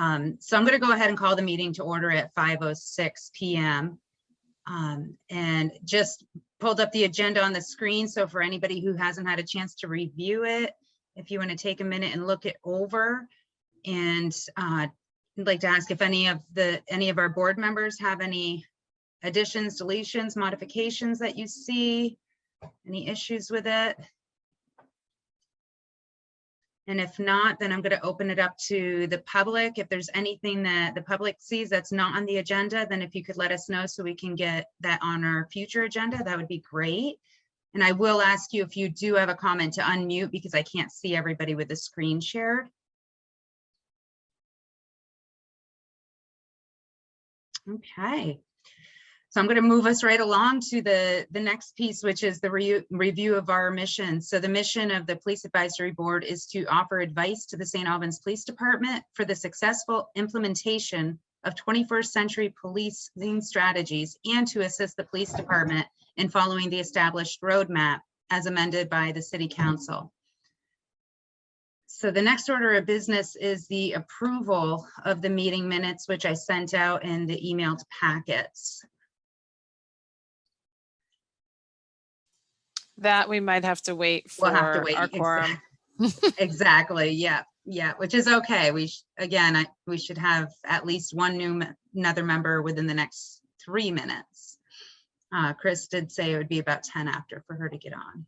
So I'm going to go ahead and call the meeting to order at 5:06 p.m. And just pulled up the agenda on the screen. So for anybody who hasn't had a chance to review it, if you want to take a minute and look it over, and I'd like to ask if any of our board members have any additions, deletions, modifications that you see, any issues with it. And if not, then I'm going to open it up to the public. If there's anything that the public sees that's not on the agenda, then if you could let us know so we can get that on our future agenda, that would be great. And I will ask you if you do have a comment to unmute because I can't see everybody with the screen shared. Okay. So I'm going to move us right along to the next piece, which is the review of our mission. So the mission of the Police Advisory Board is to offer advice to the St. Albans Police Department for the successful implementation of 21st century policing strategies and to assist the police department in following the established roadmap as amended by the City Council. So the next order of business is the approval of the meeting minutes, which I sent out in the emailed packets. That we might have to wait for our quorum. Exactly. Yeah. Which is okay. We should have at least another member within the next 3 minutes. Chris did say it would be about 10 after for her to get on.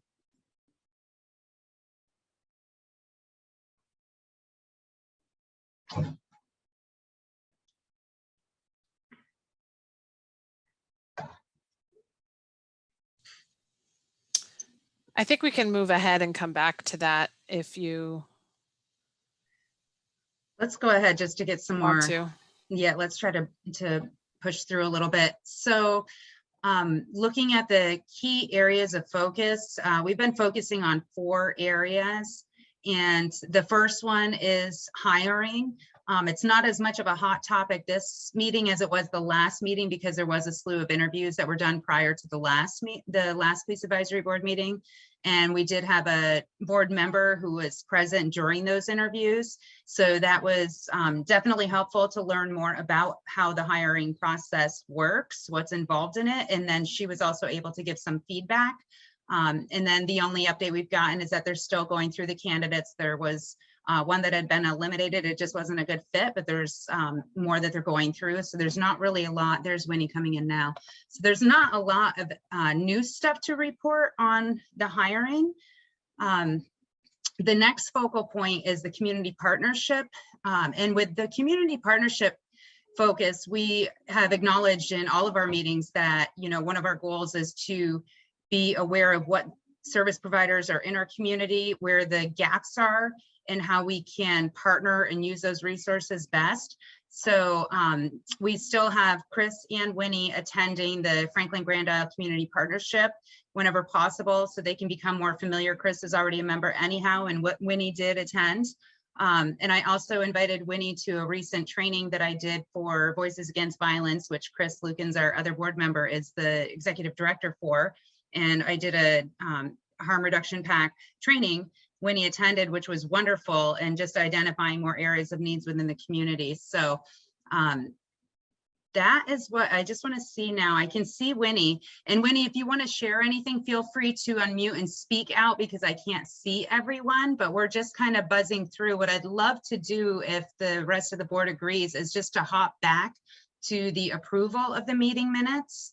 I think we can move ahead and come back to that if you. Let's go ahead just to get some more. Yeah, let's try to push through a little bit. So looking at the key areas of focus, we've been focusing on 4 areas. And the first one is hiring. It's not as much of a hot topic this meeting as it was the last meeting because there was a slew of interviews that were done prior to the last Police Advisory Board meeting. And we did have a board member who was present during those interviews. So that was definitely helpful to learn more about how the hiring process works, what's involved in it. And then she was also able to give some feedback. And then the only update we've gotten is that they're still going through the candidates. There was one that had been eliminated. It just wasn't a good fit, but there's more that they're going through. So there's not really a lot. There's Winnie coming in now. So there's not a lot of new stuff to report on the hiring. The next focal point is the community partnership. And with the community partnership focus, we have acknowledged in all of our meetings that, one of our goals is to be aware of what service providers are in our community, where the gaps are, and how we can partner and use those resources best. So we still have Chris and Winnie attending the Franklin Grand Isle Community Partnership whenever possible, so they can become more familiar. Chris is already a member anyhow, and what Winnie did attend. And I also invited Winnie to a recent training that I did for Voices Against Violence, which Chris Lukens, our other board member, is the executive director for. And I did a harm reduction pack training. Winnie attended, which was wonderful, and just identifying more areas of needs within the community. So that is what I just want to see now. I can see Winnie. And Winnie, if you want to share anything, feel free to unmute and speak out because I can't see everyone, but we're just kind of buzzing through. What I'd love to do, if the rest of the board agrees, is just to hop back to the approval of the meeting minutes.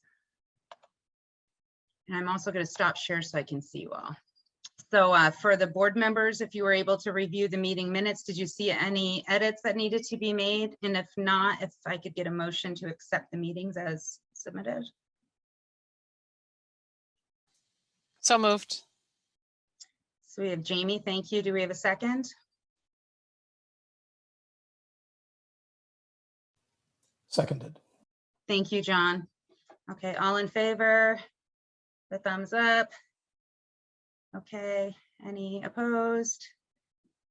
And I'm also going to stop share so I can see you all. So for the board members, if you were able to review the meeting minutes, did you see any edits that needed to be made? And if not, if I could get a motion to accept the meetings as submitted. So moved. So we have Jamie, thank you. Do we have a second? Seconded. Thank you, John. Okay, all in favor? The thumbs up. Okay, any opposed?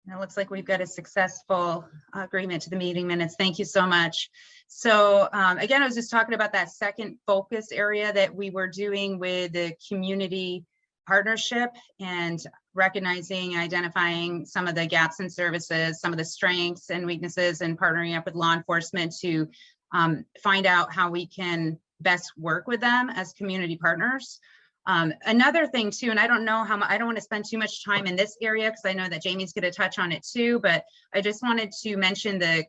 And it looks like we've got a successful agreement to the meeting minutes. Thank you so much. So again, I was just talking about that second focus area that we were doing with the community partnership, and recognizing, identifying some of the gaps in services, some of the strengths and weaknesses, and partnering up with law enforcement to find out how we can best work with them as community partners. Another thing too, and I don't know how much, I don't want to spend too much time in this area because I know that Jamie's going to touch on it too, but I just wanted to mention the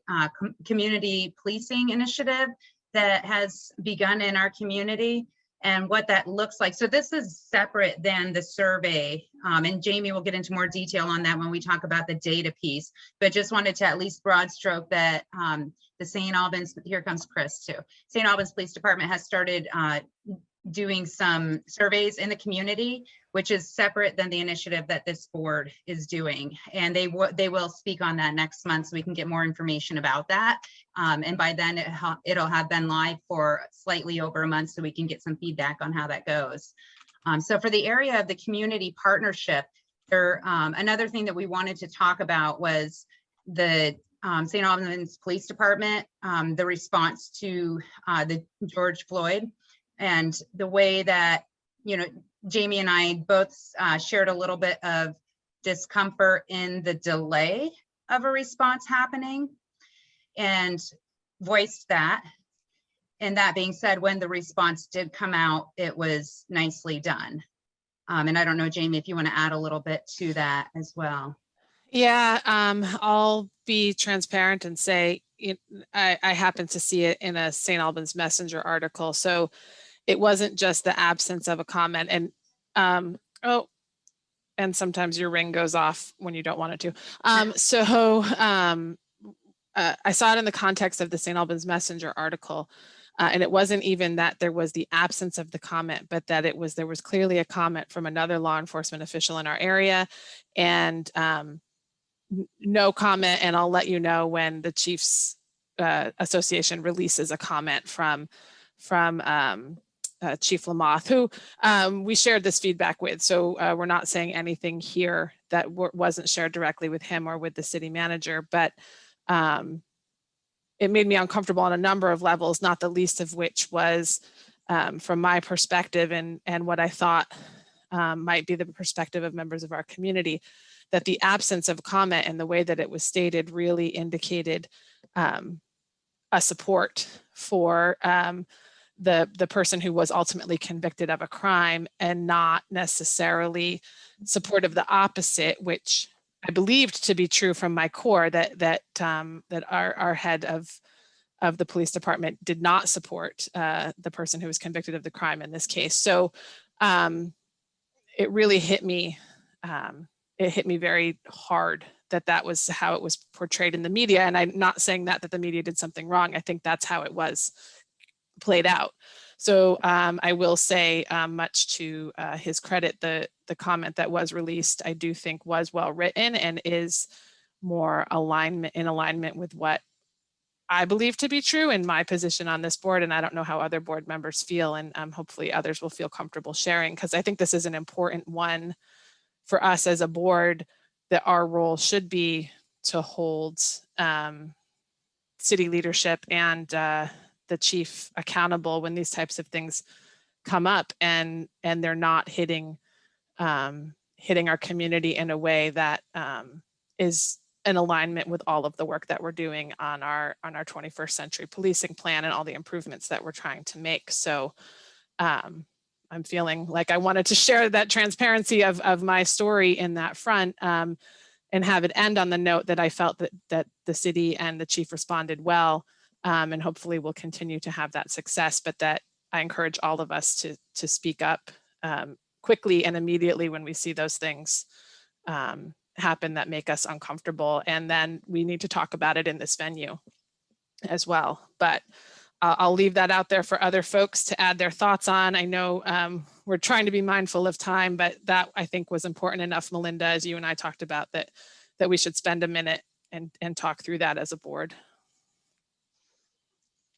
community policing initiative that has begun in our community and what that looks like. So this is separate than the survey, and Jamie will get into more detail on that when we talk about the data piece, but just wanted to at least broad stroke that the St. Albans, here comes Chris too, St. Albans Police Department has started doing some surveys in the community, which is separate than the initiative that this board is doing. And they will speak on that next month so we can get more information about that. And by then it'll have been live for slightly over a month so we can get some feedback on how that goes. So for the area of the community partnership, there, another thing that we wanted to talk about was the St. Albans Police Department, the response to the George Floyd, and the way that, you know, Jamie and I both shared a little bit of discomfort in the delay of a response happening and voiced that. And that being said, when the response did come out, it was nicely done. And I don't know, Jamie, if you want to add a little bit to that as well. Yeah, I'll be transparent and say I happened to see it in a St. Albans Messenger article. So it wasn't just the absence of a comment, and and sometimes your ring goes off when you don't want it to. I saw it in the context of the St. Albans Messenger article, and it wasn't even that there was the absence of the comment, but that there was clearly a comment from another law enforcement official in our area, and no comment. And I'll let you know when the Chiefs Association releases a comment from Chief Lamoth, who we shared this feedback with. So we're not saying anything here that wasn't shared directly with him or with the city manager, but it made me uncomfortable on a number of levels, not the least of which was from my perspective and what I thought might be the perspective of members of our community, that the absence of comment and the way that it was stated really indicated a support for the person who was ultimately convicted of a crime, and not necessarily support of the opposite, which I believed to be true from my core, that our head of the police department did not support the person who was convicted of the crime in this case. So it really hit me. It hit me very hard that was how it was portrayed in the media. And I'm not saying that the media did something wrong. I think that's how it was played out. So I will say, much to his credit, the comment that was released, I do think was well written and is more in alignment with what I believe to be true in my position on this board. And I don't know how other board members feel, and hopefully others will feel comfortable sharing, because I think this is an important one for us as a board, that our role should be to hold city leadership and the chief accountable when these types of things come up, and they're not hitting our community in a way that is in alignment with all of the work that we're doing on our 21st century policing plan and all the improvements that we're trying to make. So I'm feeling like I wanted to share that transparency of my story in that front, and have it end on the note that I felt that the city and the chief responded well, and hopefully we'll continue to have that success, but that I encourage all of us to speak up quickly and immediately when we see those things happen that make us uncomfortable. And then we need to talk about it in this venue as well. But I'll leave that out there for other folks to add their thoughts on. I know we're trying to be mindful of time, but that I think was important enough, Melinda, as you and I talked about, that we should spend a minute and talk through that as a board.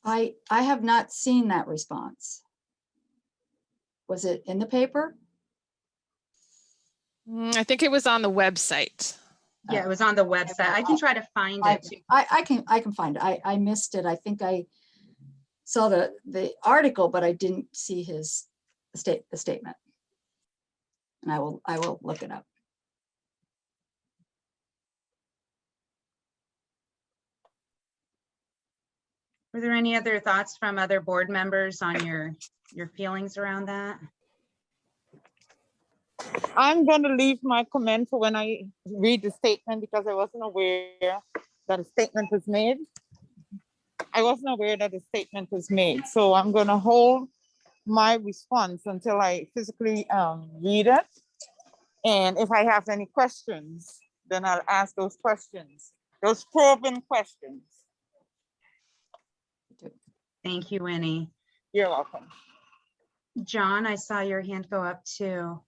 I have not seen that response. Was it in the paper? I think it was on the website. Yeah, it was on the website. I can try to find it too. I can find it. I missed it. I think I saw the article, but I didn't see the statement. And I will look it up. Are there any other thoughts from other board members on your feelings around that? I'm going to leave my comment for when I read the statement because I wasn't aware that a statement was made. I wasn't aware that a statement was made. So I'm going to hold my response until I physically read it. And if I have any questions, then I'll ask those questions, those probing questions. Thank you, Winnie. You're welcome. John, I saw your hand go up too.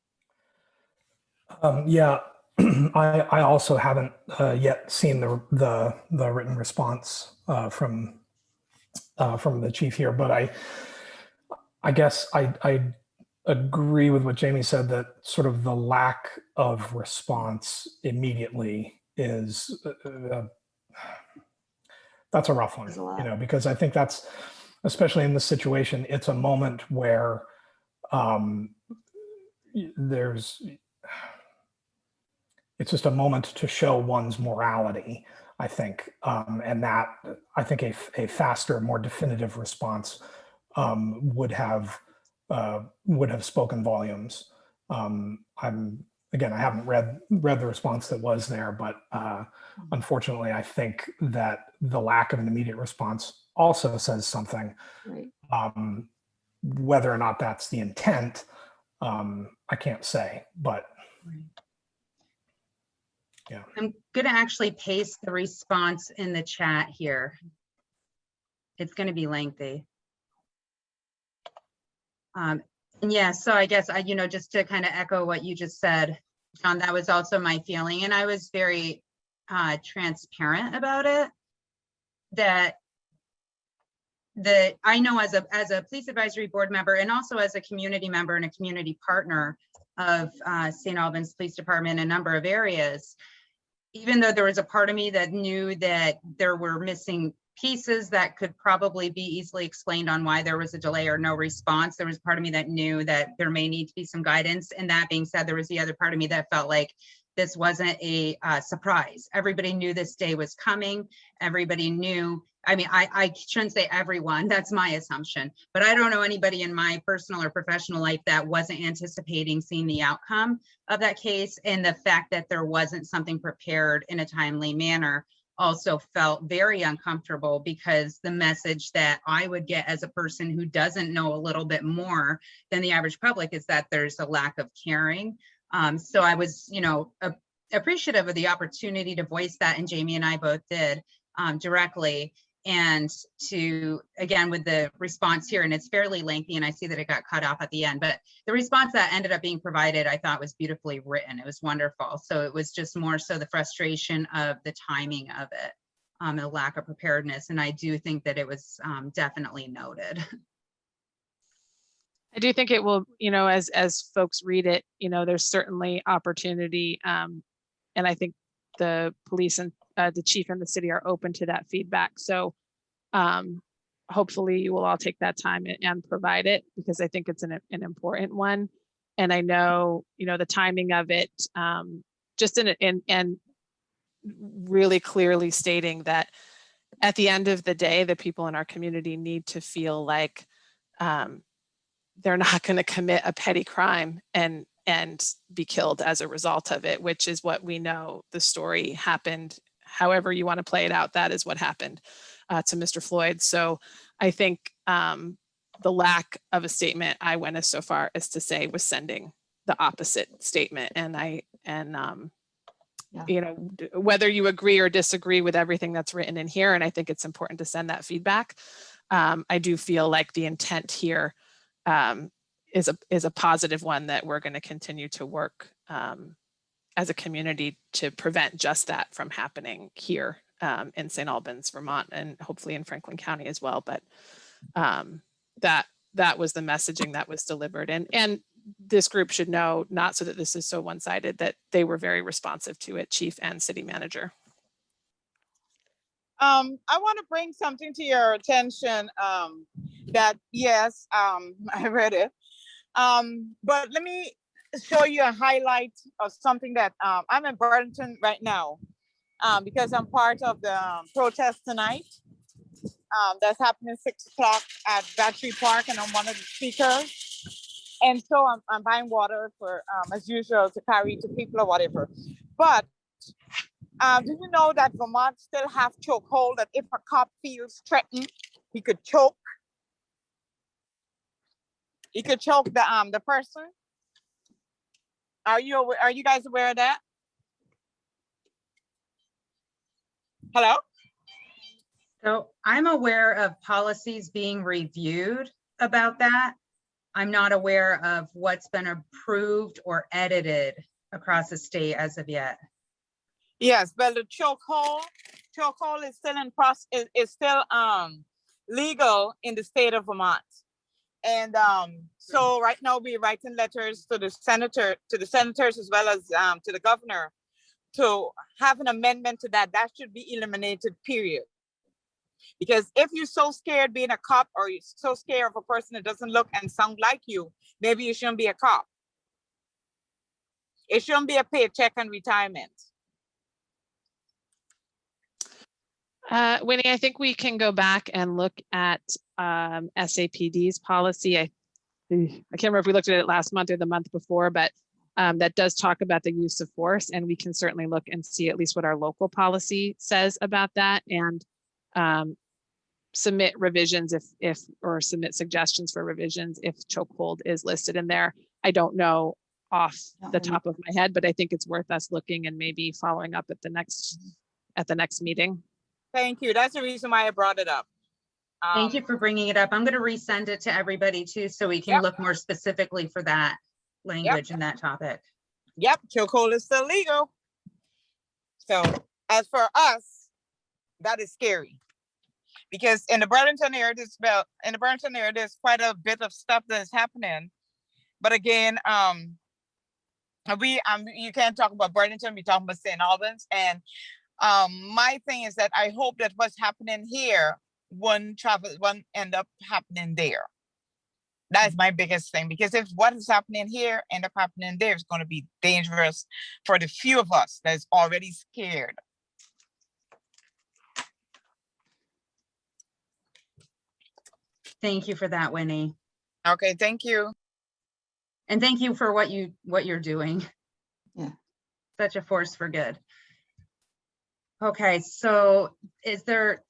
Yeah, I also haven't yet seen the written response from the chief here, but I guess I agree with what Jamie said, that sort of the lack of response immediately is that's a rough one, you know, because I think that's, especially in this situation, it's a moment where it's just a moment to show one's morality, I think, and that I think a faster, more definitive response would have spoken volumes. Again, I haven't read the response that was there, but unfortunately, I think that the lack of an immediate response also says something. Right. Whether or not that's the intent, I can't say, but yeah. I'm going to actually paste the response in the chat here. It's going to be lengthy. And yeah, so I guess just to kind of echo what you just said, John, that was also my feeling. And I was very transparent about it, that I know as a police advisory board member and also as a community member and a community partner of St. Albans Police Department in a number of areas, even though there was a part of me that knew that there were missing pieces that could probably be easily explained on why there was a delay or no response, there was part of me that knew that there may need to be some guidance. And that being said, there was the other part of me that felt like this wasn't a surprise. Everybody knew this day was coming. Everybody knew. I mean, I shouldn't say everyone, that's my assumption, but I don't know anybody in my personal or professional life that wasn't anticipating seeing the outcome of that case. And the fact that there wasn't something prepared in a timely manner also felt very uncomfortable, because the message that I would get as a person who doesn't know a little bit more than the average public is that there's a lack of caring. So I was, appreciative of the opportunity to voice that, and Jamie and I both did directly. And to, again, with the response here, and it's fairly lengthy, and I see that it got cut off at the end, but the response that ended up being provided, I thought was beautifully written. It was wonderful. So it was just more so the frustration of the timing of it, the lack of preparedness. And I do think that it was definitely noted. I do think it will, as folks read it, there's certainly opportunity. And I think the police and the chief and the city are open to that feedback. So hopefully you will all take that time and provide it, because I think it's an important one. And I know, the timing of it, just and really clearly stating that at the end of the day, the people in our community need to feel like they're not going to commit a petty crime and be killed as a result of it, which is what we know the story happened. However you want to play it out, that is what happened to Mr. Floyd. So I think the lack of a statement, I went as so far as to say, was sending the opposite statement. And whether you agree or disagree with everything that's written in here, and I think it's important to send that feedback, I do feel like the intent here is a positive one, that we're going to continue to work as a community to prevent just that from happening here in St. Albans, Vermont, and hopefully in Franklin County as well. But that was the messaging that was delivered, and this group should know, not so that this is so one-sided, that they were very responsive to it, chief and city manager. I want to bring something to your attention that, yes, I read it. But let me show you a highlight of something that I'm in Burlington right now because I'm part of the protest tonight. that's happening 6 o'clock at Battery Park, and I'm one of the speakers. And so I'm buying water for, as usual, to carry to people or whatever. But do you know that Vermont still have chokehold, that if a cop feels threatened, he could choke? He could choke the person. Are you guys aware of that? Hello? So I'm aware of policies being reviewed about that. I'm not aware of what's been approved or edited across the state as of yet. Yes, but the chokehold is still in process, is still legal in the state of Vermont. And so right now we're writing letters to the senators as well as to the governor to have an amendment to that. That should be eliminated, period. Because if you're so scared being a cop, or you're so scared of a person that doesn't look and sound like you, maybe you shouldn't be a cop. It shouldn't be a paycheck and retirement. Winnie, I think we can go back and look at SAPD's policy. I can't remember if we looked at it last month or the month before, but that does talk about the use of force, and we can certainly look and see at least what our local policy says about that, and submit revisions or submit suggestions for revisions if chokehold is listed in there. I don't know off the top of my head, but I think it's worth us looking and maybe following up at the next meeting. Thank you. That's the reason why I brought it up. Thank you for bringing it up. I'm going to resend it to everybody too, so we can look more specifically for that language and that topic. Yep, chokehold is still legal. So as for us, that is scary. Because in the Burlington area, there's quite a bit of stuff that is happening. But again, you can't talk about Burlington, we're talking about St. Albans. And my thing is that I hope that what's happening here won't end up happening there. That is my biggest thing, because if what is happening here end up happening there, it's going to be dangerous for the few of us that's already scared. Thank you for that, Winnie. Okay, thank you. And thank you for what you're doing. Yeah. Such a force for good. Okay, so is there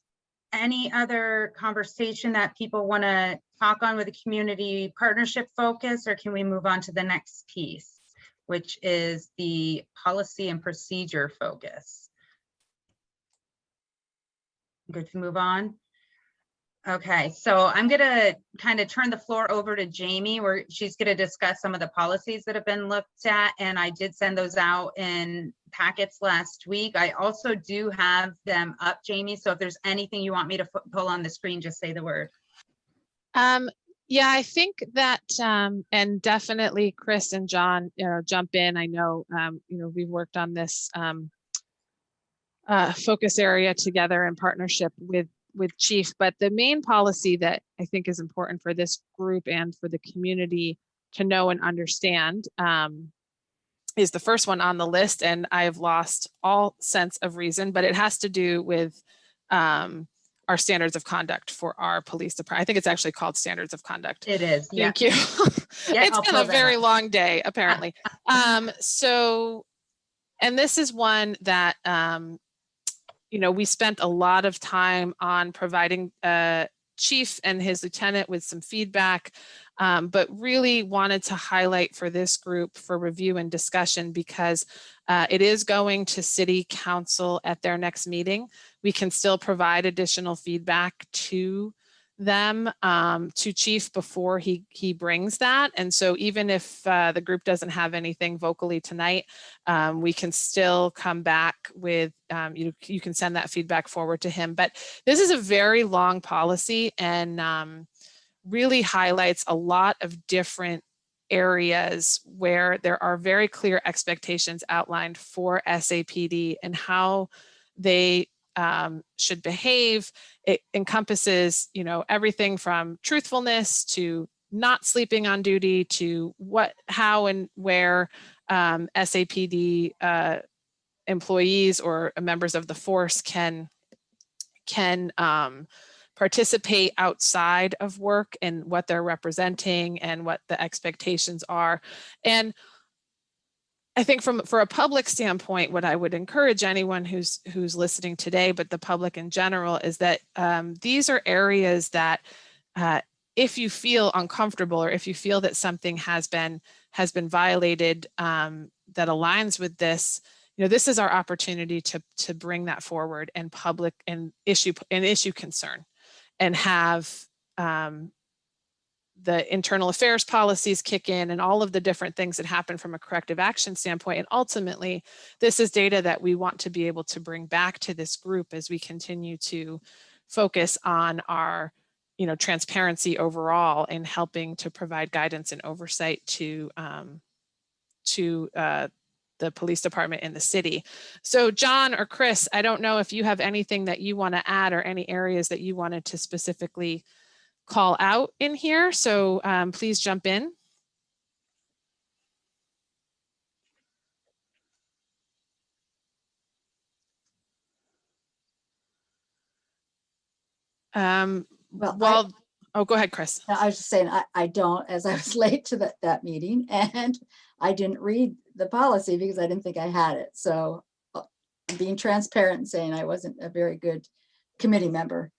any other conversation that people want to talk on with the community partnership focus, or can we move on to the next piece, which is the policy and procedure focus? Good to move on. Okay, so I'm gonna kind of turn the floor over to Jamie, where she's gonna discuss some of the policies that have been looked at, and I did send those out in packets last week. I also do have them up, Jamie, so if there's anything you want me to pull on the screen, just say the word. Yeah, I think that, and definitely Chris and John, jump in. I know, we've worked on this focus area together in partnership with Chief, but the main policy that I think is important for this group and for the community to know and understand is the first one on the list, and I've lost all sense of reason, but it has to do with our standards of conduct for our police department. I think it's actually called standards of conduct. It is. Thank you. Yeah, it's been a very long day, apparently. So, and this is one that, we spent a lot of time on providing Chief and his lieutenant with some feedback, but really wanted to highlight for this group for review and discussion, because it is going to City Council at their next meeting. We can still provide additional feedback to them, to Chief, before he brings that. And so even if the group doesn't have anything vocally tonight, we can still come back with, you can send that feedback forward to him. But this is a very long policy, and really highlights a lot of different areas where there are very clear expectations outlined for SAPD and how they should behave. It encompasses, everything from truthfulness to not sleeping on duty to how and where SAPD employees or members of the force can participate outside of work and what they're representing and what the expectations are. And I think for a public standpoint, what I would encourage anyone who's listening today, but the public in general, is that these are areas that if you feel uncomfortable or if you feel that something has been violated that aligns with this, this is our opportunity to bring that forward and public and issue concern, and have the internal affairs policies kick in and all of the different things that happen from a corrective action standpoint. And ultimately, this is data that we want to be able to bring back to this group as we continue to focus on our transparency overall in helping to provide guidance and oversight to the police department in the city. So John or Chris, I don't know if you have anything that you want to add or any areas that you wanted to specifically call out in here. So please jump in. Oh, go ahead, Chris. I was just saying, I don't, as I was late to that meeting, and I didn't read the policy because I didn't think I had it. So being transparent and saying I wasn't a very good committee member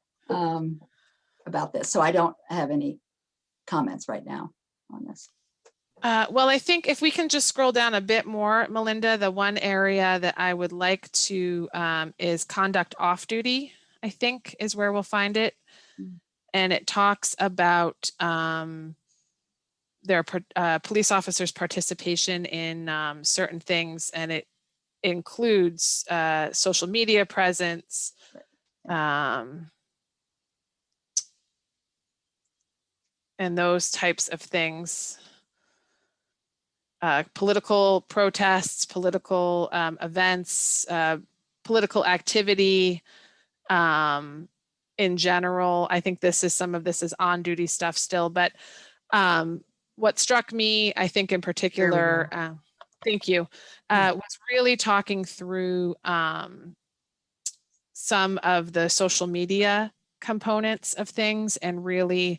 about this. So I don't have any comments right now on this. Well, I think if we can just scroll down a bit more, Melinda, the one area that I would like to is conduct off duty, I think is where we'll find it. And it talks about their police officers' participation in certain things, and it includes social media presence, and those types of things. Political protests, political events, political activity. In general, I think some of this is on duty stuff still, but what struck me, I think in particular, thank you, was really talking through some of the social media components of things, and really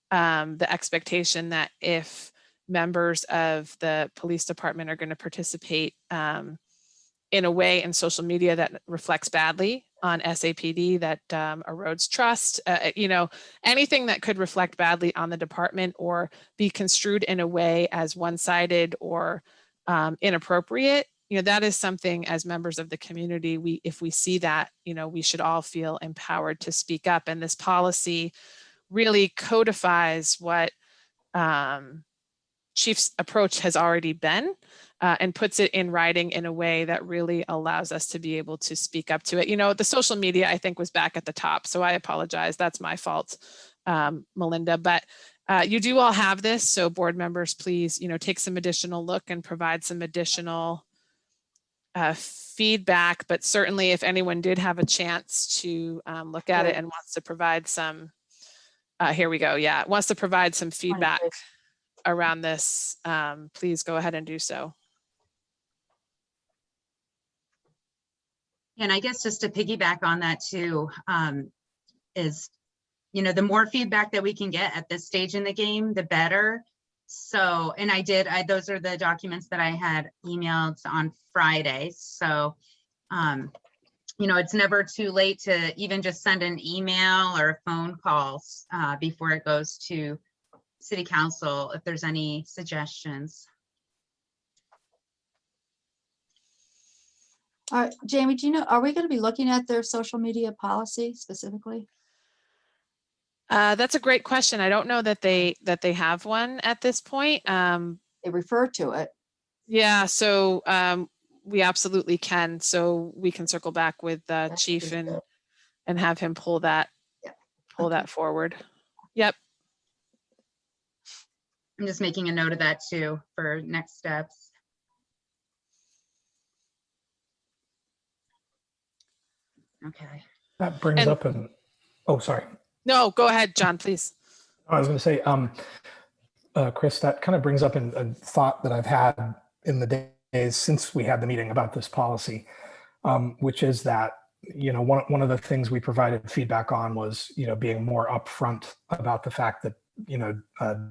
the expectation that if members of the police department are going to participate in a way in social media that reflects badly on SAPD, that erodes trust, anything that could reflect badly on the department or be construed in a way as one-sided or inappropriate, that is something as members of the community, if we see that, we should all feel empowered to speak up. And this policy really codifies what Chief's approach has already been, and puts it in writing in a way that really allows us to be able to speak up to it. The social media, I think, was back at the top, so I apologize. That's my fault, Melinda. But you do all have this, so board members, please, take some additional look and provide some additional feedback. But certainly, if anyone did have a chance to look at it and wants to provide some, here we go. Yeah, wants to provide some feedback around this, please go ahead and do so. And I guess just to piggyback on that too, is, the more feedback that we can get at this stage in the game, the better. So, and those are the documents that I had emailed on Friday. So, it's never too late to even just send an email or a phone call before it goes to City Council if there's any suggestions. All right, Jamie, do you know, are we going to be looking at their social media policy specifically? That's a great question. I don't know that they have one at this point. They refer to it. Yeah, so we absolutely can. So we can circle back with the chief and have him pull that forward. Yep. I'm just making a note of that too for next steps. Okay. That brings up oh, sorry. No, go ahead, John, please. I was going to say, Chris, that kind of brings up a thought that I've had in the days since we had the meeting about this policy, which is that one of the things we provided feedback on was, being more upfront about the fact that,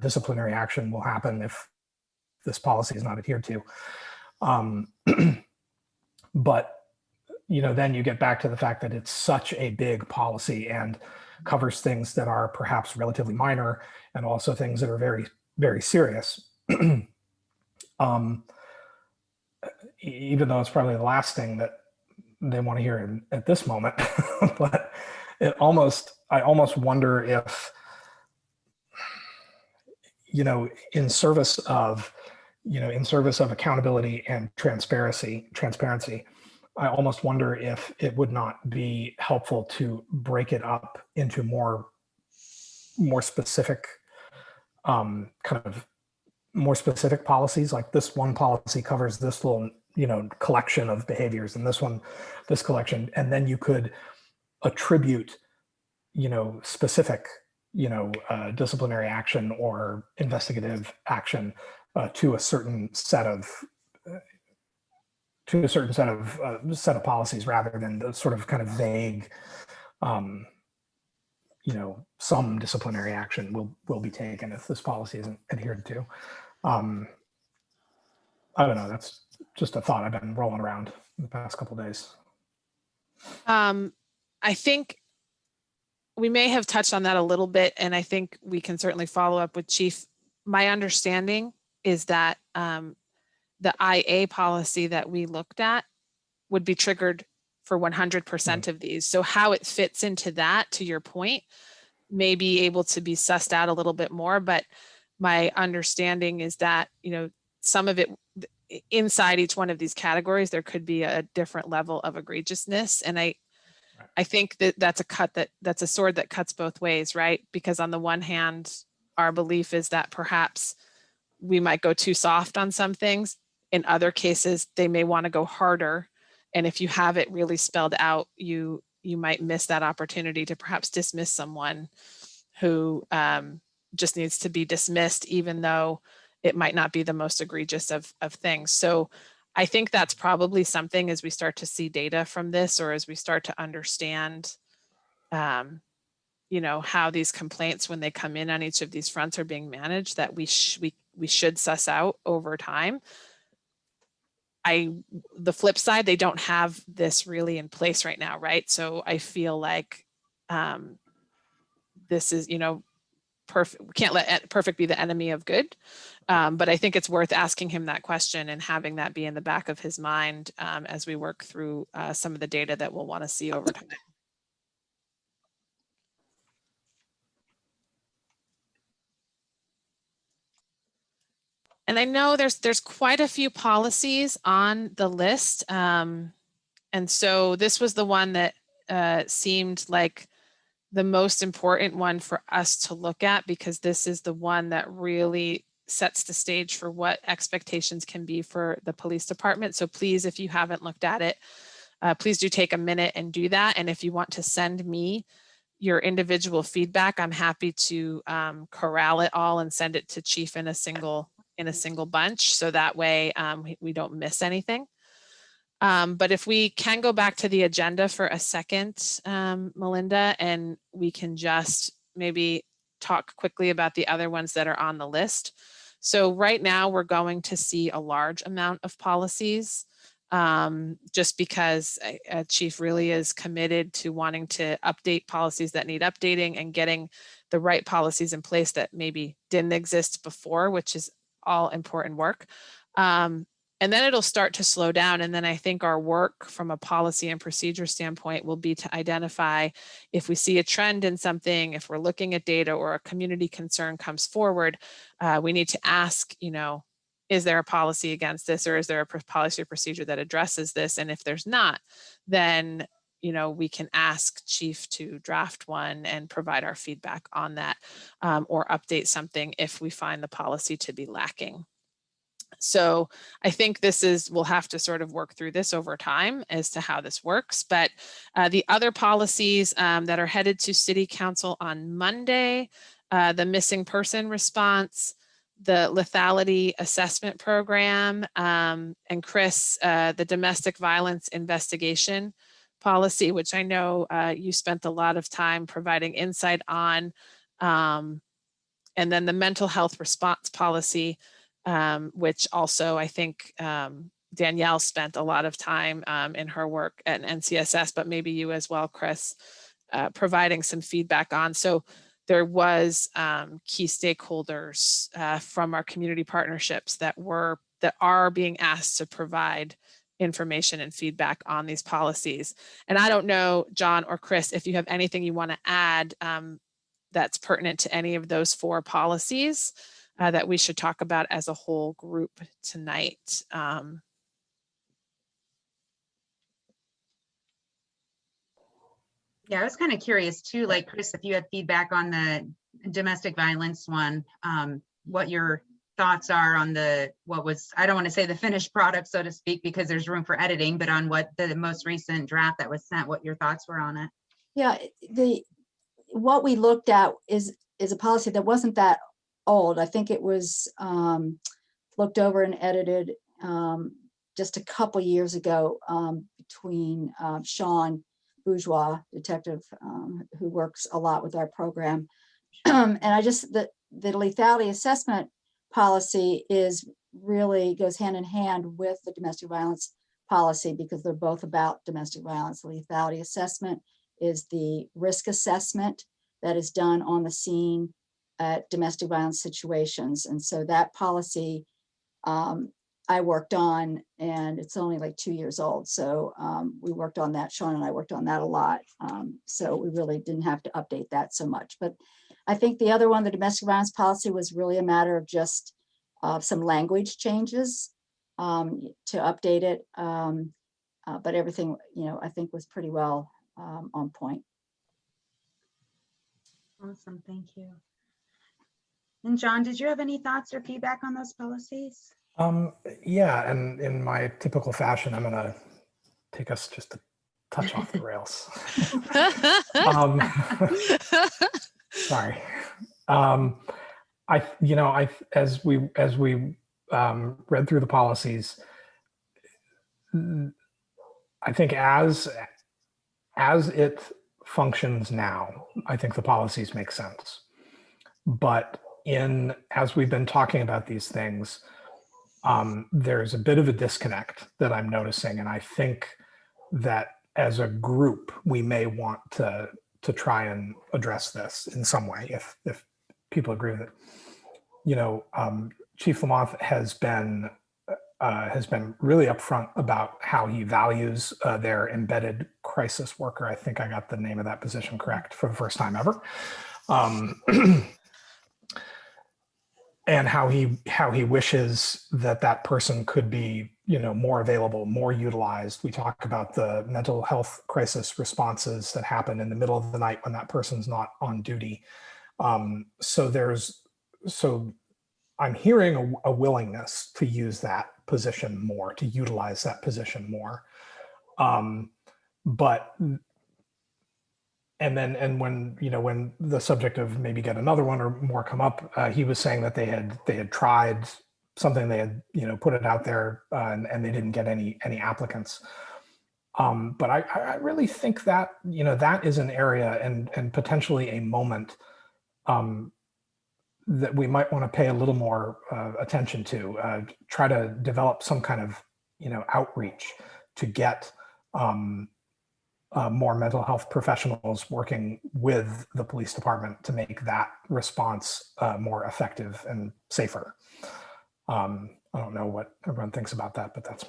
disciplinary action will happen if this policy is not adhered to. But, then you get back to the fact that it's such a big policy and covers things that are perhaps relatively minor and also things that are very, very serious. Even though it's probably the last thing that they want to hear at this moment, but I almost wonder if, in service of accountability and transparency, I almost wonder if it would not be helpful to break it up into more specific, more specific policies. Like this one policy covers this little, collection of behaviors, and this collection, and then you could attribute, specific, disciplinary action or investigative action to a certain set of policies, rather than the sort of kind of vague, some disciplinary action will be taken if this policy isn't adhered to. I don't know. That's just a thought I've been rolling around in the past couple of days. I think we may have touched on that a little bit, and I think we can certainly follow up with Chief. My understanding is that the IA policy that we looked at would be triggered for 100% of these. So how it fits into that, to your point, may be able to be sussed out a little bit more. But my understanding is that, some of it inside each one of these categories, there could be a different level of egregiousness. And I think that's a sword that cuts both ways, right? Because on the one hand, our belief is that perhaps we might go too soft on some things. In other cases, they may want to go harder. And if you have it really spelled out, you might miss that opportunity to perhaps dismiss someone who just needs to be dismissed, even though it might not be the most egregious of things. So I think that's probably something, as we start to see data from this, or as we start to understand, how these complaints, when they come in on each of these fronts, are being managed, that we should suss out over time. The flip side, they don't have this really in place right now, right? So I feel like this is, perfect. We can't let perfect be the enemy of good. But I think it's worth asking him that question and having that be in the back of his mind as we work through some of the data that we'll want to see over time. And I know there's quite a few policies on the list. And so this was the one that seemed like the most important one for us to look at, because this is the one that really sets the stage for what expectations can be for the police department. So please, if you haven't looked at it, please do take a minute and do that. And if you want to send me your individual feedback, I'm happy to corral it all and send it to Chief in a single bunch, so that way we don't miss anything. But if we can go back to the agenda for a second, Melinda, and we can just maybe talk quickly about the other ones that are on the list. So right now we're going to see a large amount of policies, just because Chief really is committed to wanting to update policies that need updating and getting the right policies in place that maybe didn't exist before, which is all important work. And then it'll start to slow down. And then I think our work from a policy and procedure standpoint will be to identify if we see a trend in something, if we're looking at data or a community concern comes forward, we need to ask, is there a policy against this, or is there a policy or procedure that addresses this? And if there's not, then we can ask Chief to draft one and provide our feedback on that, or update something if we find the policy to be lacking. So I think we'll have to sort of work through this over time as to how this works. But the other policies that are headed to City Council on Monday, the missing person response, the lethality assessment program, and Chris, the domestic violence investigation policy, which I know you spent a lot of time providing insight on, and then the mental health response policy, which also I think Danielle spent a lot of time in her work at NCSS, but maybe you as well, Chris, providing some feedback on. So there was key stakeholders from our community partnerships that are being asked to provide information and feedback on these policies. And I don't know, John or Chris, if you have anything you want to add that's pertinent to any of those 4 policies that we should talk about as a whole group tonight. Yeah, I was kind of curious too, like Chris, if you had feedback on the domestic violence one, what your thoughts are on what was, I don't want to say the finished product, so to speak, because there's room for editing, but on what the most recent draft that was sent, what your thoughts were on it. Yeah, what we looked at is a policy that wasn't that old. I think it was looked over and edited just a couple years ago between Sean Bourgeois, detective who works a lot with our program. And the lethality assessment policy goes hand in hand with the domestic violence policy because they're both about domestic violence. The lethality assessment is the risk assessment that is done on the scene at domestic violence situations. And so that policy I worked on, and it's only like 2 years old. So we worked on that, Sean and I worked on that a lot. So we really didn't have to update that so much. But I think the other one, the domestic violence policy, was really a matter of just some language changes to update it. But everything, I think was pretty well on point. Awesome, thank you. And John, did you have any thoughts or feedback on those policies? Yeah, and in my typical fashion, I'm gonna take us just a touch off the rails. Sorry. As we read through the policies, I think as it functions now, I think the policies make sense. But as we've been talking about these things, there's a bit of a disconnect that I'm noticing, and I think that as a group, we may want to try and address this in some way, if people agree with it. Chief Lamont has been really upfront about how he values their embedded crisis worker. I think I got the name of that position correct for the first time ever. And how he wishes that person could be, more available, more utilized. We talk about the mental health crisis responses that happen in the middle of the night when that person's not on duty. So I'm hearing a willingness to use that position more, to utilize that position more. And when the subject of maybe get another one or more come up, he was saying that they had tried something, they had put it out there and they didn't get any applicants. But I really think that that is an area and potentially a moment that we might want to pay a little more attention to. Try to develop some kind of outreach to get more mental health professionals working with the police department to make that response more effective and safer. I don't know what everyone thinks about that, but that's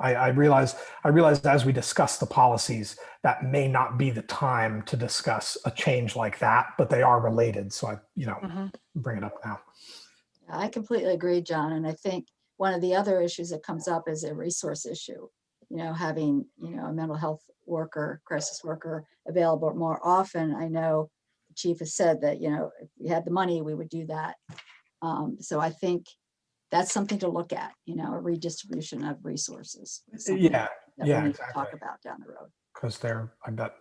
I realized as we discuss the policies, that may not be the time to discuss a change like that, but they are related. So I, bring it up now. I completely agree, John. And I think one of the other issues that comes up is a resource issue. Having, a mental health worker, crisis worker available more often. I know the chief has said that, if we had the money, we would do that. So I think that's something to look at, a redistribution of resources. Yeah, we need exactly. to talk about down the road. Because I bet,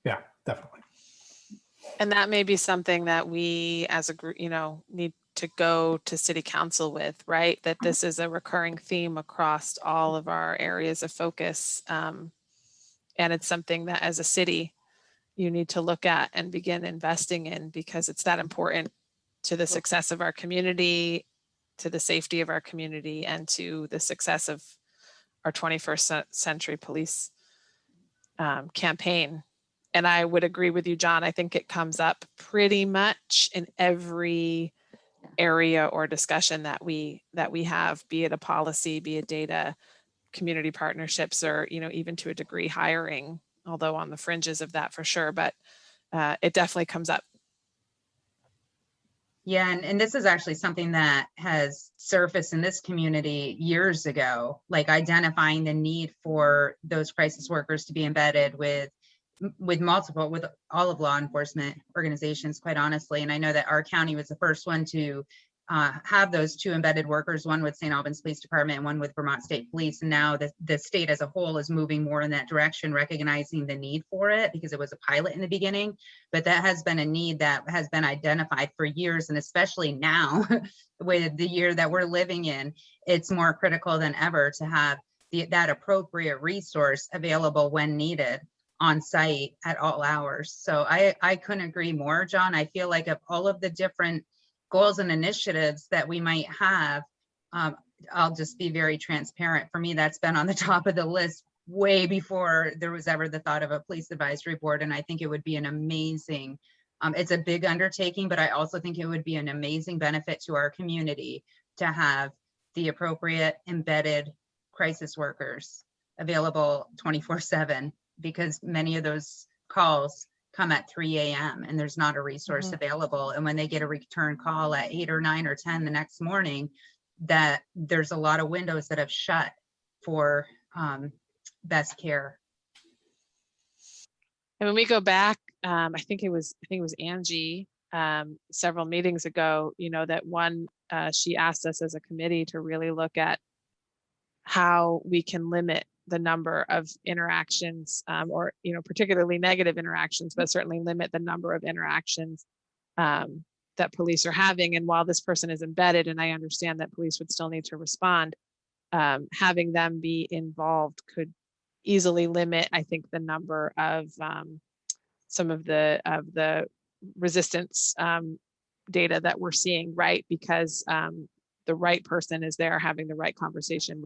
yeah, definitely. And that may be something that we as a group, need to go to city council with, right? That this is a recurring theme across all of our areas of focus. And it's something that as a city, you need to look at and begin investing in, because it's that important to the success of our community, to the safety of our community, and to the success of our 21st century police campaign. And I would agree with you, John. I think it comes up pretty much in every area or discussion that we have, be it a policy, be it data, community partnerships, or, you know, even to a degree hiring, although on the fringes of that for sure, but it definitely comes up. Yeah, and this is actually something that has surfaced in this community years ago, like identifying the need for those crisis workers to be embedded with all of law enforcement organizations, quite honestly. And I know that our county was the first one to have those 2 embedded workers, one with St. Albans Police Department and one with Vermont State Police. And now the state as a whole is moving more in that direction, recognizing the need for it, because it was a pilot in the beginning, but that has been a need that has been identified for years. And especially now with the year that we're living in, it's more critical than ever to have that appropriate resource available when needed on site at all hours. So I couldn't agree more, John. I feel like of all of the different goals and initiatives that we might have, I'll just be very transparent. For me, that's been on the top of the list way before there was ever the thought of a police advisory board. And I think it would be an amazing, it's a big undertaking, but I also think it would be an amazing benefit to our community to have the appropriate embedded crisis workers available 24/7, because many of those calls come at 3 a.m. and there's not a resource available. And when they get a return call at 8 or 9 or 10 the next morning, that there's a lot of windows that have shut for best care. And when we go back, I think it was Angie several meetings ago, you know, that she asked us as a committee to really look at how we can limit the number of interactions, or, you know, particularly negative interactions, but certainly limit the number of interactions that police are having. And while this person is embedded, and I understand that police would still need to respond, having them be involved could easily limit, I think, the number of some of the resistance data that we're seeing, right? Because the right person is there having the right conversation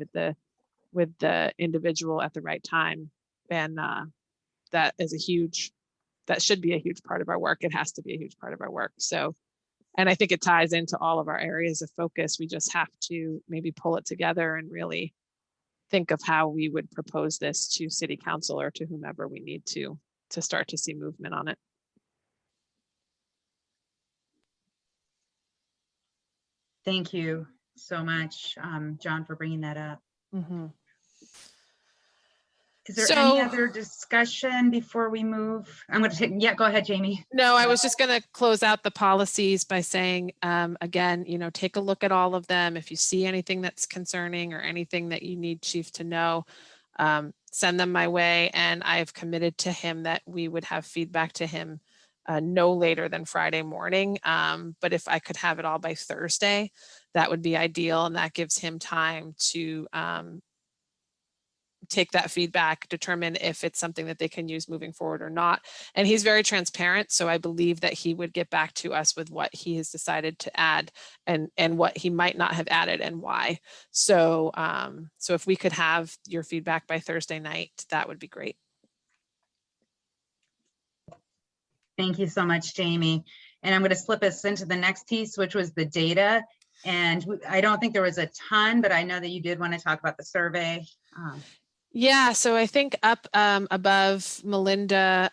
with the individual at the right time. And that should be a huge part of our work. It has to be a huge part of our work. So, and I think it ties into all of our areas of focus. We just have to maybe pull it together and really think of how we would propose this to city council or to whomever we need to start to see movement on it. Thank you so much, John, for bringing that up. Is there any other discussion before we move? I'm going to take, yeah, go ahead, Jamie. No, I was just going to close out the policies by saying, again, you know, take a look at all of them. If you see anything that's concerning or anything that you need Chief to know, send them my way. And I've committed to him that we would have feedback to him no later than Friday morning. But if I could have it all by Thursday, that would be ideal. And that gives him time to take that feedback, determine if it's something that they can use moving forward or not. And he's very transparent. So I believe that he would get back to us with what he has decided to add and what he might not have added and why. So, so if we could have your feedback by Thursday night, that would be great. Thank you so much, Jamie. And I'm going to slip us into the next piece, which was the data. And I don't think there was a ton, but I know that you did want to talk about the survey. Yeah, so I think up above, Melinda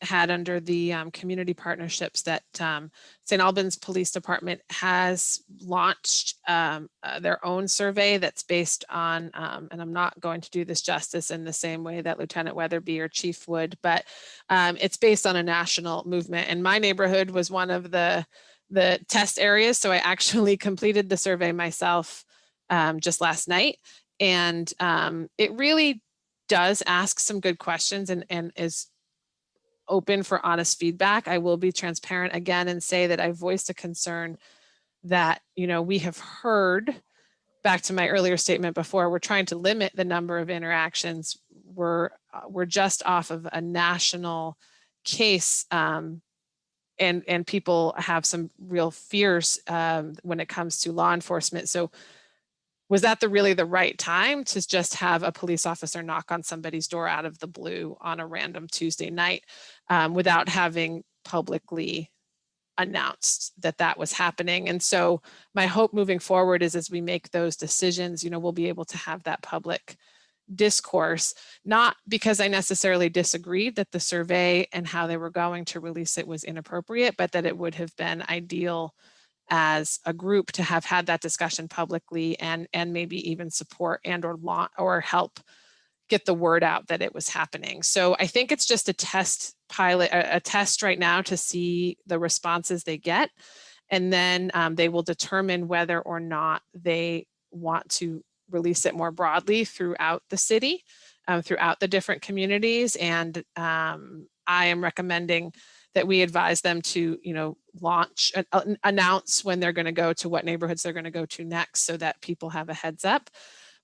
had under the community partnerships that St. Albans Police Department has launched their own survey that's based on, and I'm not going to do this justice in the same way that Lieutenant Weatherby or Chief would, but it's based on a national movement. And my neighborhood was one of the test areas. So I actually completed the survey myself just last night. And it really does ask some good questions and is open for honest feedback. I will be transparent again and say that I voiced a concern that, you know, we have heard, back to my earlier statement before, we're trying to limit the number of interactions. We're just off of a national case, and people have some real fears when it comes to law enforcement. So was that really the right time to just have a police officer knock on somebody's door out of the blue on a random Tuesday night without having publicly announced that that was happening? And so my hope moving forward is, as we make those decisions, you know, we'll be able to have that public discourse, not because I necessarily disagreed that the survey and how they were going to release it was inappropriate, but that it would have been ideal as a group to have had that discussion publicly and maybe even support and or help get the word out that it was happening. So I think it's just a test pilot, a test right now to see the responses they get. And then they will determine whether or not they want to release it more broadly throughout the city, throughout the different communities. And I am recommending that we advise them to, you know, launch, announce when they're going to go to what neighborhoods they're going to go to next, so that people have a heads up.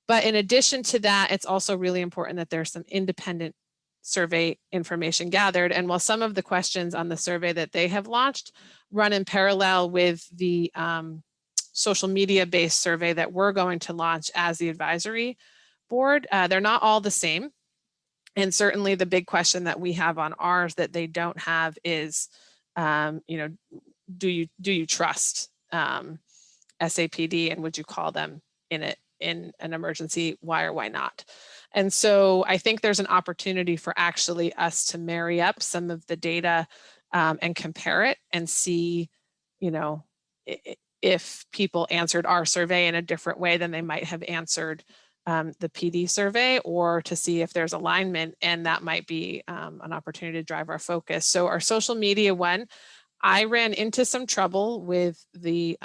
But in addition to that, it's also really important that there's some independent survey information gathered. And while some of the questions on the survey that they have launched run in parallel with the social media based survey that we're going to launch as the advisory board, they're not all the same. And certainly the big question that we have on ours that they don't have is, you know, do you trust SAPD, and would you call them in an emergency? Why or why not? And so I think there's an opportunity for actually us to marry up some of the data and compare it and see, you know, if people answered our survey in a different way than they might have answered the PD survey, or to see if there's alignment, and that might be an opportunity to drive our focus. So our social media one, I ran into some trouble with the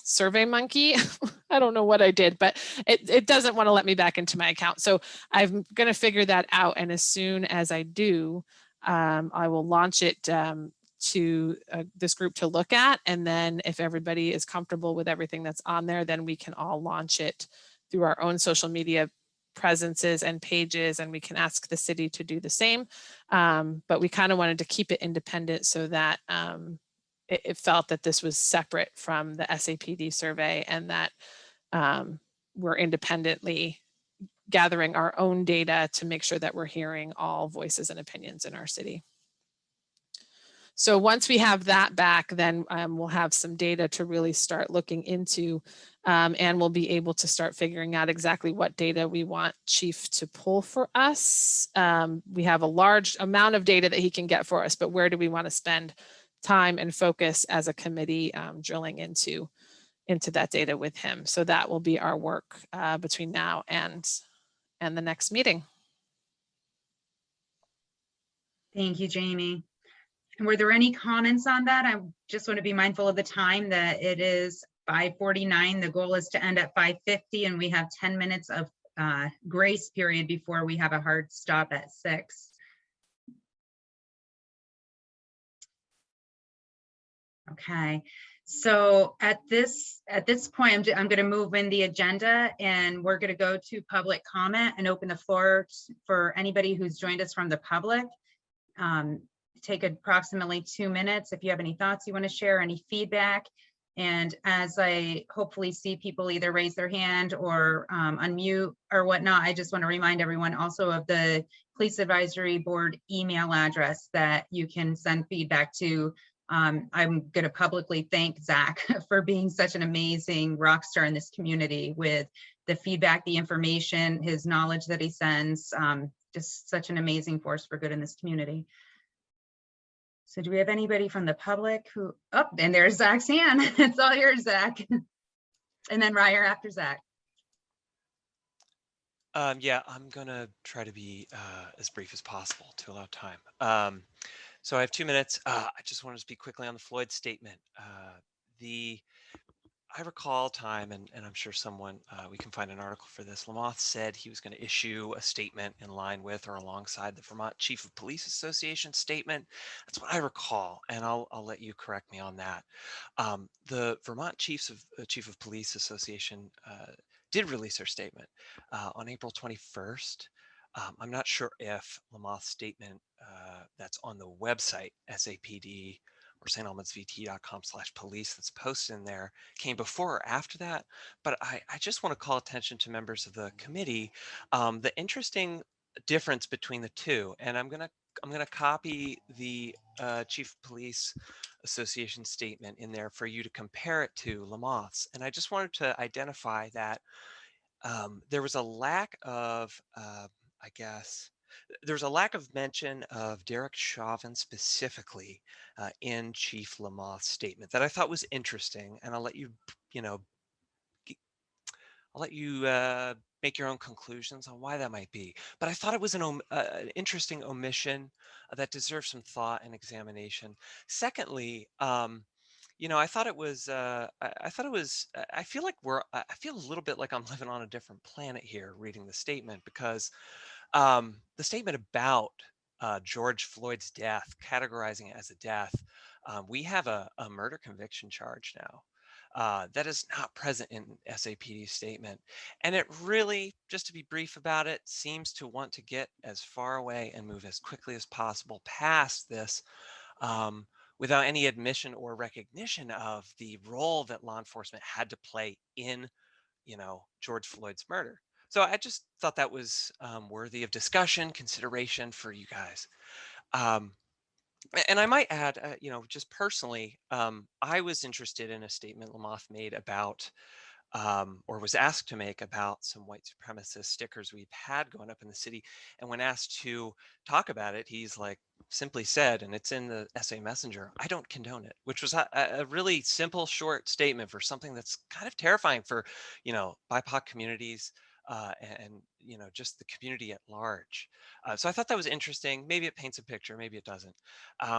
Survey Monkey. I don't know what I did, but it doesn't want to let me back into my account. So I'm going to figure that out. And as soon as I do, I will launch it to this group to look at. And then if everybody is comfortable with everything that's on there, then we can all launch it through our own social media presences and pages, and we can ask the city to do the same. But we kind of wanted to keep it independent so that it felt that this was separate from the SAPD survey, and that we're independently gathering our own data to make sure that we're hearing all voices and opinions in our city. So once we have that back, then we'll have some data to really start looking into, and we'll be able to start figuring out exactly what data we want Chief to pull for us. We have a large amount of data that he can get for us, but where do we want to spend time and focus as a committee drilling into that data with him? So that will be our work between now and the next meeting. Thank you, Jamie. And were there any comments on that? I just want to be mindful of the time, that it is 5:49. The goal is to end at 5:50, and we have 10 minutes of grace period before we have a hard stop at 6. Okay, so at this point, I'm going to move in the agenda, and we're going to go to public comment and open the floor for anybody who's joined us from the public. Take approximately 2 minutes if you have any thoughts you want to share, any feedback. And as I hopefully see people either raise their hand or unmute or whatnot, I just want to remind everyone also of the Police Advisory Board email address that you can send feedback to. I'm going to publicly thank Zach for being such an amazing rock star in this community with the feedback, the information, his knowledge that he sends. Just such an amazing force for good in this community. So do we have anybody from the public who, oh, and there's Zach's hand. It's all yours, Zach. And then Ryer after Zach. Yeah, I'm gonna try to be as brief as possible to allow time. So I have 2 minutes. I just want to speak quickly on the Floyd statement. I recall a time, and I'm sure someone, we can find an article for this. Lamothe said he was going to issue a statement in line with or alongside the Vermont Chief of Police Association statement. That's what I recall, and I'll let you correct me on that. The Vermont Chief of Police Association did release their statement on April 21st. I'm not sure if Lamothe's statement that's on the website, SAPD or stalbansvt.com/police, that's posted in there came before or after that. But I just want to call attention to members of the committee, the interesting difference between the two. And I'm gonna copy the Chief of Police Association statement in there for you to compare it to Lamothe's. And I just wanted to identify that there was a lack of, I guess, there's a lack of mention of Derek Chauvin specifically in Chief Lamothe's statement that I thought was interesting, and I'll let you, you know, I'll let you make your own conclusions on why that might be. But I thought it was an interesting omission that deserves some thought and examination. Secondly, I thought it was. I thought it was. I feel like I feel a little bit like I'm living on a different planet here, reading the statement, because the statement about George Floyd's death, categorizing it as a death, we have a murder conviction charge now. That is not present in SAPD's statement. And it really, just to be brief about it, seems to want to get as far away and move as quickly as possible past this without any admission or recognition of the role that law enforcement had to play in, George Floyd's murder. So I just thought that was worthy of discussion, consideration for you guys. Um, and I might add, just personally, I was interested in a statement Lamothe made about, or was asked to make about some white supremacist stickers we've had going up in the city. And when asked to talk about it, he's like, simply said, and it's in the SA Messenger, I don't condone it, which was a really simple, short statement for something that's kind of terrifying for, BIPOC communities and just the community at large. So I thought that was interesting. Maybe it paints a picture, maybe it doesn't.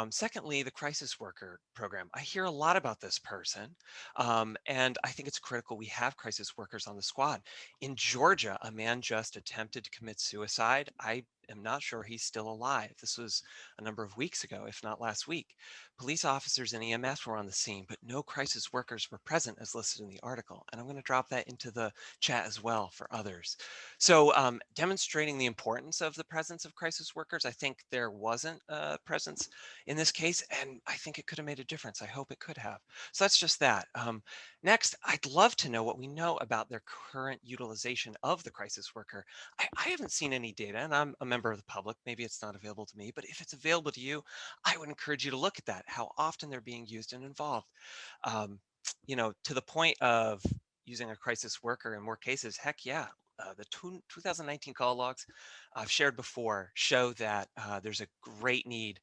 Secondly, the crisis worker program. I hear a lot about this person, and I think it's critical we have crisis workers on the squad. In Georgia, a man just attempted to commit suicide. I am not sure he's still alive. This was a number of weeks ago, if not last week. Police officers and EMS were on the scene, but no crisis workers were present as listed in the article. And I'm going to drop that into the chat as well for others. So demonstrating the importance of the presence of crisis workers, I think there wasn't a presence in this case, and I think it could have made a difference. I hope it could have. So that's just that. Next, I'd love to know what we know about their current utilization of the crisis worker. I haven't seen any data, and I'm a member of the public. Maybe it's not available to me, but if it's available to you, I would encourage you to look at that, how often they're being used and involved. To the point of using a crisis worker in more cases, heck yeah. The 2019 call logs I've shared before show that there's a great need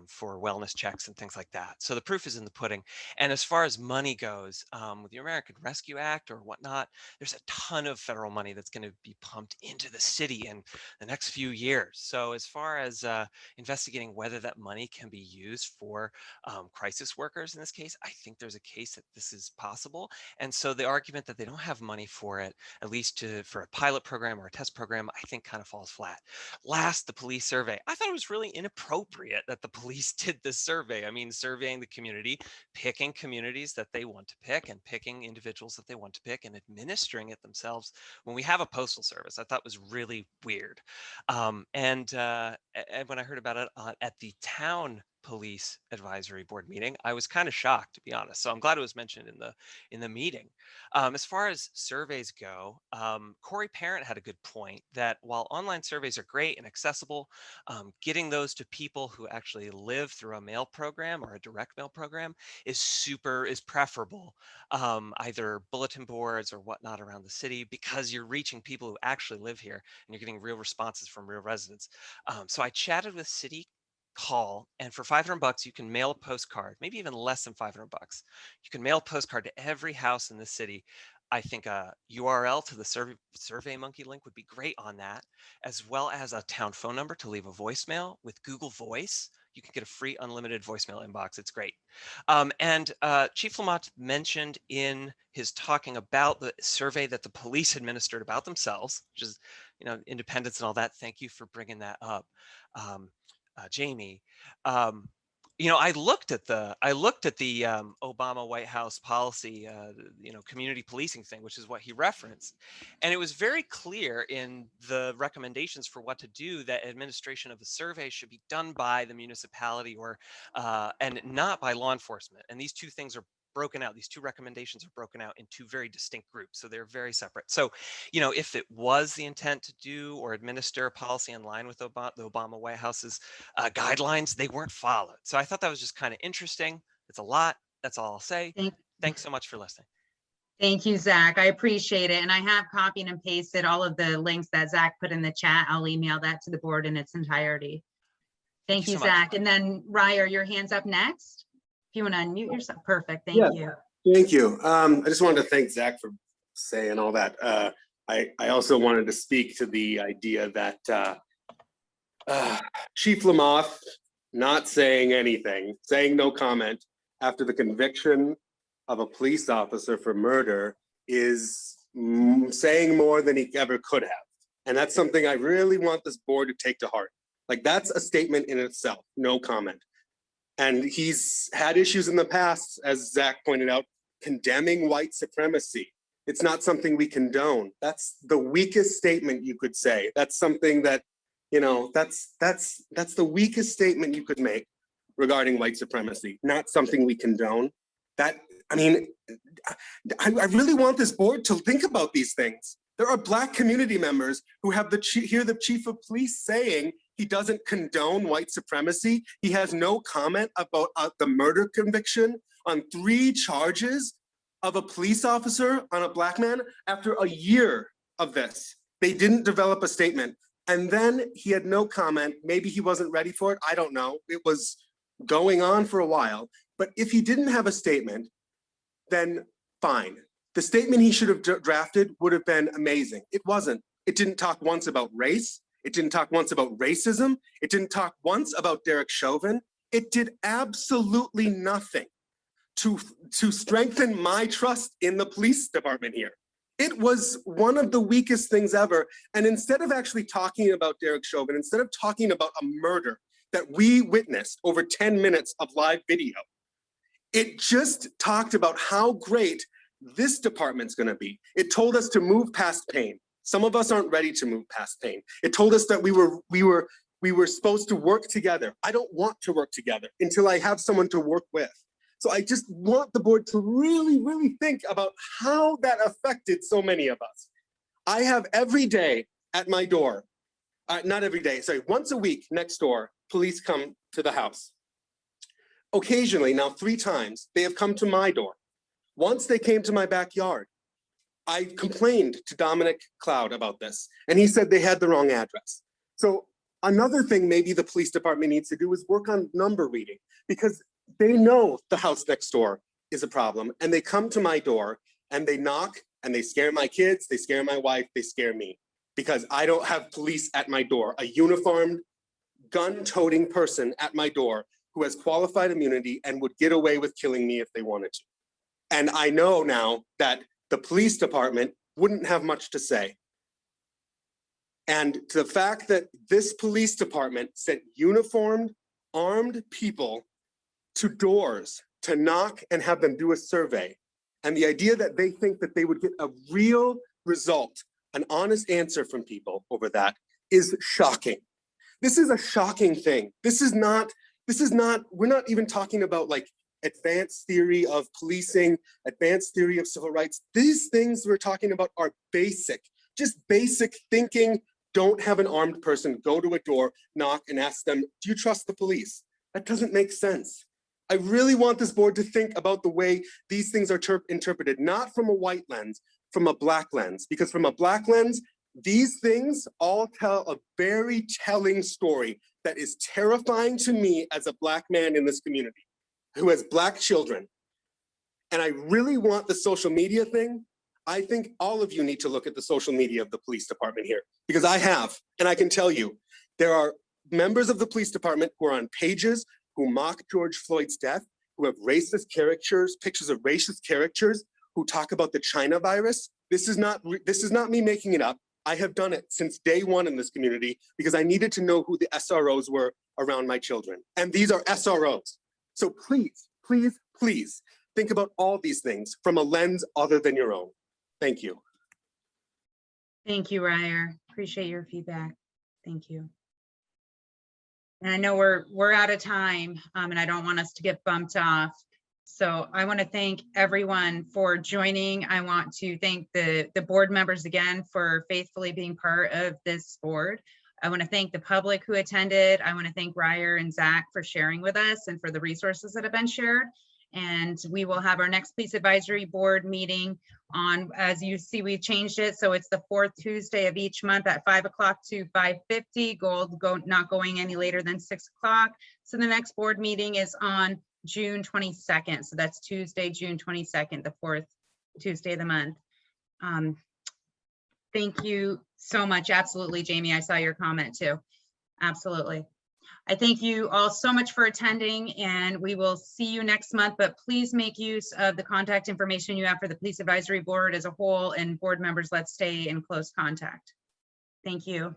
for wellness checks and things like that. So the proof is in the pudding. And as far as money goes, with the American Rescue Act or whatnot, there's a ton of federal money that's going to be pumped into the city in the next few years. So as far as investigating whether that money can be used for crisis workers in this case, I think there's a case that this is possible. And so the argument that they don't have money for it, at least for a pilot program or a test program, I think kind of falls flat. Last, the police survey. I thought it was really inappropriate that the police did this survey. I mean, surveying the community, picking communities that they want to pick and picking individuals that they want to pick and administering it themselves when we have a postal service, I thought was really weird. And when I heard about it at the town police advisory board meeting, I was kind of shocked, to be honest. So I'm glad it was mentioned in the meeting. As far as surveys go, Corey Parent had a good point that while online surveys are great and accessible, getting those to people who actually live through a mail program or a direct mail program is preferable. Either bulletin boards or whatnot around the city, because you're reaching people who actually live here and you're getting real responses from real residents. So I chatted with City Hall, and for $500 you can mail a postcard, maybe even less than $500. You can mail a postcard to every house in the city. I think a URL to the Survey Monkey link would be great on that, as well as a town phone number to leave a voicemail. With Google Voice, you can get a free unlimited voicemail inbox. It's great. And Chief Lamont mentioned in his talking about the survey that the police administered about themselves, which is, you know, independence and all that. Thank you for bringing that up, Jamie. You know, I looked at the Obama White House policy, you know, community policing thing, which is what he referenced, and it was very clear in the recommendations for what to do that administration of the survey should be done by the municipality or and not by law enforcement. And these two things are broken out. These two recommendations are broken out in two very distinct groups, so they're very separate. So, you know, if it was the intent to do or administer a policy in line with the Obama White House's guidelines, they weren't followed. So I thought that was just kind of interesting. It's a lot. That's all I'll say. Thanks so much for listening. Thank you, Zach. I appreciate it. And I have copied and pasted all of the links that Zach put in the chat. I'll email that to the board in its entirety. Thank you, so Zach. much. And then Ryer, your hand's up next. If you want to unmute yourself. Perfect. Thank you. Thank you. I just wanted to thank Zach for saying all that. I also wanted to speak to the idea that Chief Lamont not saying anything, saying no comment after the conviction of a police officer for murder is saying more than he ever could have. And that's something I really want this board to take to heart. Like, that's a statement in itself, no comment. And he's had issues in the past, as Zach pointed out, condemning white supremacy. It's not something we condone. That's the weakest statement you could say. That's something that, you know, that's the weakest statement you could make regarding white supremacy, not something we condone. That, I mean, I really want this board to think about these things. There are Black community members who have hear the chief of police saying he doesn't condone white supremacy. He has no comment about the murder conviction on 3 charges of a police officer on a Black man after a year of this. They didn't develop a statement. And then he had no comment. Maybe he wasn't ready for it. I don't know. It was going on for a while. But if he didn't have a statement, then fine. The statement he should have drafted would have been amazing. It wasn't. It didn't talk once about race. It didn't talk once about racism. It didn't talk once about Derek Chauvin. It did absolutely nothing to strengthen my trust in the police department here. It was one of the weakest things ever. And instead of actually talking about Derek Chauvin, instead of talking about a murder that we witnessed over 10 minutes of live video, it just talked about how great this department's gonna be. It told us to move past pain. Some of us aren't ready to move past pain. It told us that we were supposed to work together. I don't want to work together until I have someone to work with. So I just want the board to really, really think about how that affected so many of us. I have every day at my door, not every day, sorry, once a week next door, police come to the house. Occasionally, now 3 times, they have come to my door. Once they came to my backyard. I complained to Dominic Cloud about this, and he said they had the wrong address. So another thing maybe the police department needs to do is work on number reading, because they know the house next door is a problem, and they come to my door and they knock and they scare my kids, they scare my wife, they scare me, because I don't have police at my door, a uniformed, gun-toting person at my door who has qualified immunity and would get away with killing me if they wanted to. And I know now that the police department wouldn't have much to say. And the fact that this police department sent uniformed, armed people to doors to knock and have them do a survey, and the idea that they think that they would get a real result, an honest answer from people over that, is shocking. This is a shocking thing. We're not even talking about like advanced theory of policing, advanced theory of civil rights. These things we're talking about are basic, just basic thinking. Don't have an armed person go to a door, knock, and ask them, do you trust the police? That doesn't make sense. I really want this board to think about the way these things are interpreted, not from a white lens, from a Black lens, because from a Black lens, these things all tell a very telling story that is terrifying to me as a Black man in this community who has Black children. And I really want the social media thing. I think all of you need to look at the social media of the police department here, because I have, and I can tell you, there are members of the police department who are on pages, who mock George Floyd's death, who have racist caricatures, pictures of racist caricatures, who talk about the China virus. This is not me making it up. I have done it since day one in this community because I needed to know who the SROs were around my children. And these are SROs. So please, please, please think about all these things from a lens other than your own. Thank you. Thank you, Ryer. Appreciate your feedback. Thank you. And I know we're out of time, and I don't want us to get bumped off. So I want to thank everyone for joining. I want to thank the board members again for faithfully being part of this board. I want to thank the public who attended. I want to thank Ryer and Zach for sharing with us and for the resources that have been shared. And we will have our next police advisory board meeting on, as you see, we've changed it. So it's the 4th Tuesday of each month at 5 o'clock to 5:50, not going any later than 6 o'clock. So the next board meeting is on June 22nd. So that's Tuesday, June 22nd, the 4th Tuesday of the month. Thank you so much. Absolutely, Jamie. I saw your comment too. Absolutely. I thank you all so much for attending, and we will see you next month, but please make use of the contact information you have for the Police Advisory Board as a whole, and board members, let's stay in close contact. Thank you.